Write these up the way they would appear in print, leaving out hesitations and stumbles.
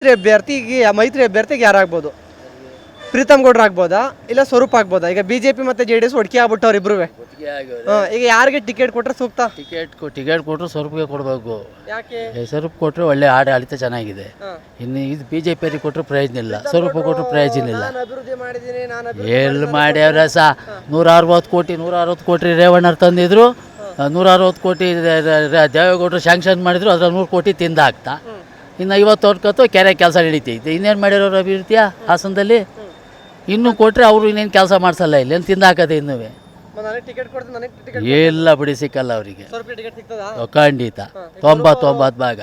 ಮೈತ್ರಿ ಅಭ್ಯರ್ಥಿಗೆ ಯಾರಾಗ್ಬೋದು? ಪ್ರೀತಮ್ ಗೌಡ್ರು ಆಗ್ಬೋದಾ ಇಲ್ಲ ಸ್ವರೂಪ್ ಆಗ್ಬೋದಾ? ಈಗ ಬಿಜೆಪಿ ಮತ್ತೆ JDS ಒಟ್ಟಿಗೆ ಆಗ್ಬಿಟ್ಟವ್ರು ಇಬ್ರು. ಈಗ ಯಾರಿಗೆ ಟಿಕೆಟ್ ಕೊಟ್ರೆ ಸೂಕ್ತ? ಟಿಕೆಟ್ ಕೊಟ್ಟರು ಸ್ವರೂಪ್ಗೆ ಕೊಡಬೇಕು. ಯಾಕೆ? ಸ್ವರೂಪ್ ಕೊಟ್ಟರೆ ಒಳ್ಳೆ ಆಡಳಿತ ಚೆನ್ನಾಗಿದೆ. ಇನ್ನು ಇದು BJP ಅವರಿಗೆ ಕೊಟ್ಟರು ಪ್ರಯೋಜನ ಇಲ್ಲ, ಸ್ವರೂಪ ಕೊಟ್ಟರು ಪ್ರಯೋಜನ ಇಲ್ಲ. ಅಭಿವೃದ್ಧಿ ಮಾಡಿದ್ದೀನಿ ಎಲ್ಲಿ ಮಾಡ್ಯಾವ್ರ 160 ಕೋಟಿ ರೇವಣ್ಣರು ತಂದಿದ್ರು, 160 ಕೋಟಿ ದೇವೇಗೌಡರು ಶಾಂಕ್ಷನ್ ಮಾಡಿದ್ರು, ಅದ್ರ 100 ಕೋಟಿ ತಿಂದ ಹಾಕ್ತಾ. ಇನ್ನು 50 ಕೆರೆ ಕೆಲಸ ನಡೀತೈತೆ. ಇನ್ನೇನು ಮಾಡಿರೋರು ಅಭಿವೃದ್ಧಿಯ ಹಾಸನದಲ್ಲಿ? ಇನ್ನೂ ಕೊಟ್ಟರೆ ಅವರು ಇನ್ನೇನು ಕೆಲಸ ಮಾಡಿಸಲ್ಲ, ಇಲ್ಲಿ ಏನು ತಿಂದು ಹಾಕದೆ ಇನ್ನೂ ಎಲ್ಲ ಬಿಡಿ, ಸಿಕ್ಕಲ್ಲ ಅವರಿಗೆ ಖಂಡಿತ. 90 ಭಾಗ.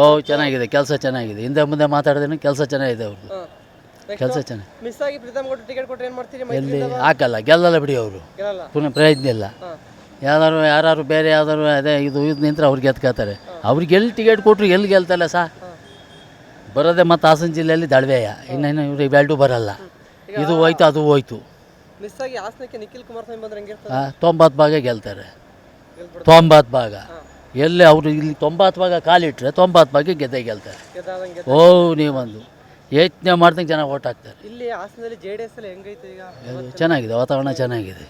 ಓ ಚೆನ್ನಾಗಿದೆ, ಕೆಲಸ ಚೆನ್ನಾಗಿದೆ. ಹಿಂದೆ ಮುಂದೆ ಮಾತಾಡಿದ್ರೆ ಕೆಲಸ ಚೆನ್ನಾಗಿದೆ ಅವ್ರದ್ದು, ಕೆಲಸ ಚೆನ್ನಾಗಿ. ಎಲ್ಲಿ ಹಾಕಲ್ಲ, ಗೆಲ್ಲಲ್ಲ ಬಿಡಿ ಅವರು, ಪುನಃ ಪ್ರಯತ್ನ ಇಲ್ಲ. ಯಾರು ಬೇರೆ ಯಾವ್ದಾರು ಅದೇ ಇದು ನಿಂತರೆ ಅವ್ರಿಗೆ ಎತ್ಕೋತಾರೆ. ಅವ್ರಿಗೆ ಎಲ್ಲಿ ಟಿಕೆಟ್ ಕೊಟ್ಟರು ಎಲ್ಲಿ ಗೆಲ್ತಲ್ಲ ಬರೋದೇ. ಮತ್ತು ಹಾಸನ ಜಿಲ್ಲೆಯಲ್ಲಿ ದಳವೆಯ, ಇನ್ನೇನು ಇವ್ರಿಗೆ ಇವೆರಡೂ ಬರಲ್ಲ. ಇದು ಹೋಯ್ತು, ಅದು ಹೋಯ್ತು. 90 ಭಾಗ ಗೆಲ್ತಾರೆ, 90 ಭಾಗ. ಎಲ್ಲಿ ಅವರು ಇಲ್ಲಿ 90 ಭಾಗ ಕಾಲಿಟ್ರೆ 90 ಭಾಗ ಗೆದ್ದೇ ಗೆಲ್ತಾರೆ. ಓ ನೀವೊಂದು ಯೋಚನೆ ಮಾಡ್ದಂಗೆ ಜನ ಓಟ್ ಹಾಕ್ತಾರೆ. ಚೆನ್ನಾಗಿದೆ, ವಾತಾವರಣ ಚೆನ್ನಾಗಿದೆ.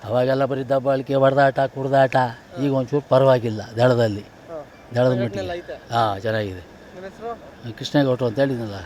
ಅವಾಗೆಲ್ಲ ಬರೀ ದಬ್ಬಾಳಿಕೆ, ಹೊಡೆದಾಟ, ಕುಡ್ದಾಟ. ಈಗ ಒಂಚೂರು ಪರವಾಗಿಲ್ಲ, ದಳದ ಮಟ್ಟಿಗೆ. ಚೆನ್ನಾಗಿದೆ. ಕೃಷ್ಣೇಗೌಡರು ಅಂತ ಹೇಳಿದ್ನಲ್ಲ.